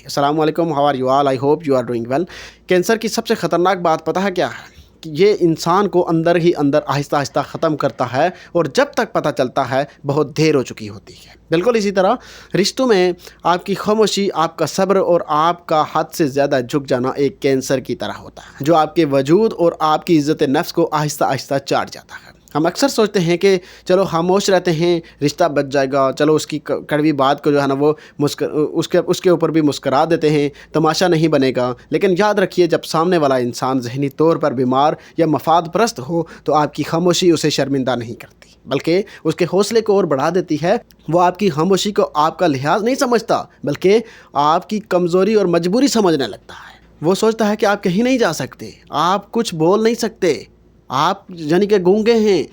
अस्सलाम वालेकुम, how are you all, I hope you are doing well. Cancer की सबसे ख़तरनाक बात पता है क्या है कि ये इंसान को अंदर ही अंदर आहिस्ता आहिस्ता ख़त्म करता है और जब तक पता चलता है बहुत देर हो चुकी होती है। बिल्कुल इसी तरह रिश्तों में आपकी खामोशी, आपका सब्र और आपका हद से ज़्यादा झुक जाना एक कैंसर की तरह होता है जो आपके वजूद और आपकी इज़्ज़त नफ्स को आहिस्ता आहिस्ता चाट जाता है। हम अक्सर सोचते हैं कि चलो खामोश रहते हैं, रिश्ता बच जाएगा, चलो उसकी कड़वी बात को जो है ना वो उसके ऊपर भी मुस्करा देते हैं, तमाशा नहीं बनेगा। लेकिन याद रखिए, जब सामने वाला इंसान ज़हनी तौर पर बीमार या मफाद परस्त हो तो आपकी खामोशी उसे शर्मिंदा नहीं करती बल्कि उसके हौसले को और बढ़ा देती है। वो आपकी खामोशी को आपका लिहाज नहीं समझता बल्कि आपकी कमज़ोरी और मजबूरी समझने लगता है। वो सोचता है कि आप कहीं नहीं जा सकते, आप कुछ बोल नहीं सकते, आप यानी कि गूंगे हैं,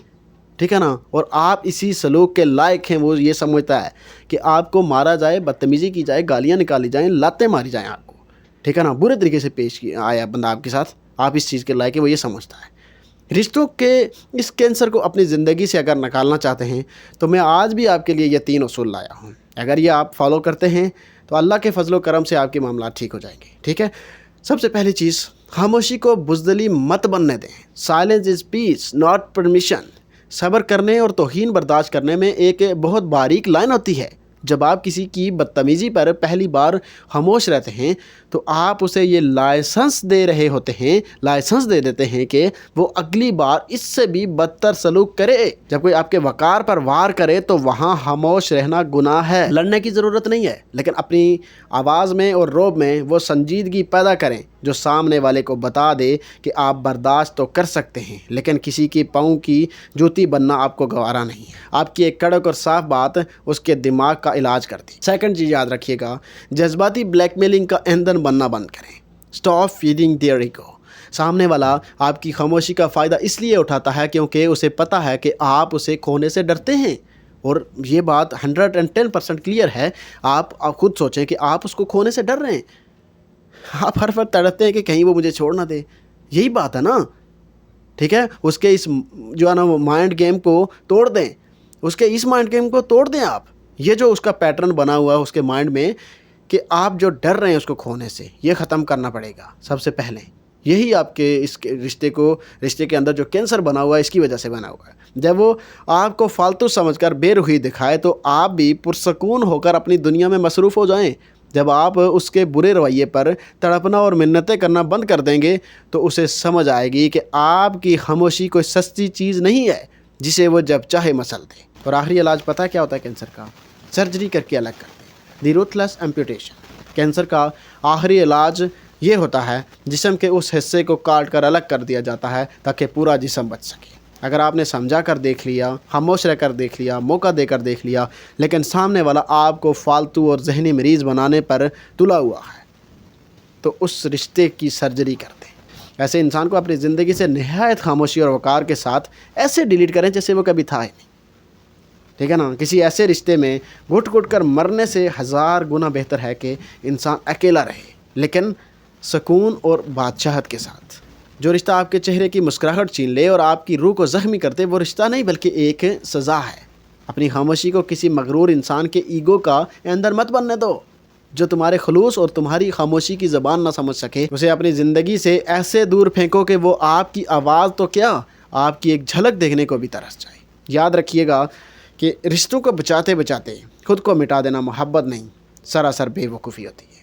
ठीक है ना, और आप इसी सलूक के लायक हैं। वो ये समझता है कि आपको मारा जाए, बदतमीज़ी की जाए, गालियाँ निकाली जाएं, लातें मारी जाएं आपको, ठीक है ना, बुरे तरीके से पेश किया आया बंदा आपके साथ, आप इस चीज़ के लायक है, वो ये समझता है। रिश्तों के इस कैंसर को अपनी ज़िंदगी से अगर निकालना चाहते हैं तो मैं आज भी आपके लिए ये 3 उसूल लाया हूँ। अगर ये आप फॉलो करते हैं तो अल्लाह के फजलो करम से आपके मामला ठीक हो जाएंगे, ठीक है। सबसे पहली चीज़, खामोशी को बुज़दिली मत बनने दें। Silence is piece not permission. सब्र करने और तौहीन बर्दाश्त करने में एक बहुत बारीक लाइन होती है। जब आप किसी की बदतमीज़ी पर पहली बार खामोश रहते हैं तो आप उसे ये लाइसेंस दे रहे होते हैं, लाइसेंस दे देते हैं कि वो अगली बार इससे भी बदतर सलूक करे। जब कोई आपके वक़ार पर वार करे तो वहाँ खामोश रहना गुनाह है। लड़ने की ज़रूरत नहीं है, लेकिन अपनी आवाज़ में और रोब में वो संजीदगी पैदा करें जो सामने वाले को बता दे कि आप बर्दाश्त तो कर सकते हैं लेकिन किसी की पाँव की जूती बनना आपको गवारा नहीं है। आपकी एक कड़क और साफ बात उसके दिमाग का इलाज करती। सेकंड चीज़ याद रखिएगा, जज्बाती ब्लैकमेलिंग का ईंधन बनना बंद करें। Stop feeding their ego. सामने वाला आपकी खामोशी का फ़ायदा इसलिए उठाता है क्योंकि उसे पता है कि आप उसे खोने से डरते हैं, और ये बात 110% क्लियर है। आप खुद सोचें कि आप उसको खोने से डर रहे हैं। आप हर वक्त तड़पते हैं कि कहीं वो मुझे छोड़ ना दे, यही बात है ना, ठीक है। उसके इस जो है ना वो माइंड गेम को तोड़ दें, उसके इस माइंड गेम को तोड़ दें आप। ये जो उसका पैटर्न बना हुआ है उसके माइंड में कि आप जो डर रहे हैं उसको खोने से, ये ख़त्म करना पड़ेगा सबसे पहले। यही आपके इस रिश्ते के अंदर जो कैंसर बना हुआ है इसकी वजह से बना हुआ है। जब वो आपको फालतू समझकर बेरुखी दिखाए तो आप भी पुरसकून होकर अपनी दुनिया में मसरूफ़ हो जाएं। जब आप उसके बुरे रवैये पर तड़पना और मिन्नतें करना बंद कर देंगे तो उसे समझ आएगी कि आपकी खामोशी कोई सस्ती चीज़ नहीं है जिसे वो जब चाहे मसल दे। और आखिरी इलाज पता है क्या होता है कैंसर का? सर्जरी करके अलग कर दें, द रूथलेस एम्पुटेशन। कैंसर का आखिरी इलाज ये होता है जिस्म के उस हिस्से को काट कर अलग कर दिया जाता है ताकि पूरा जिस्म बच सके। अगर आपने समझा कर देख लिया, खामोश रह कर देख लिया, मौका देकर देख लिया, लेकिन सामने वाला आपको फालतू और जहनी मरीज़ बनाने पर तुला हुआ है तो उस रिश्ते की सर्जरी कर दें। ऐसे इंसान को अपनी ज़िंदगी से नहायत खामोशी और वक़ार के साथ ऐसे डिलीट करें जैसे वो कभी था ही नहीं, ठीक है ना। किसी ऐसे रिश्ते में घुट घुट कर मरने से 1000 गुना बेहतर है कि इंसान अकेला रहे लेकिन सुकून और बादशाहत के साथ। जो रिश्ता आपके चेहरे की मुस्कुराहट छीन ले और आपकी रूह को ज़ख्मी करते, वो रिश्ता नहीं बल्कि एक सज़ा है। अपनी खामोशी को किसी मगरूर इंसान के ईगो का अंदर मत बनने दो जो तुम्हारे खलूस और तुम्हारी खामोशी की ज़बान ना समझ सके। उसे अपनी ज़िंदगी से ऐसे दूर फेंको कि वो आपकी आवाज़ तो क्या, आपकी एक झलक देखने को भी तरस जाए। याद रखिएगा कि रिश्तों को बचाते बचाते खुद को मिटा देना मोहब्बत नहीं, सरासर बेवकूफ़ी होती है।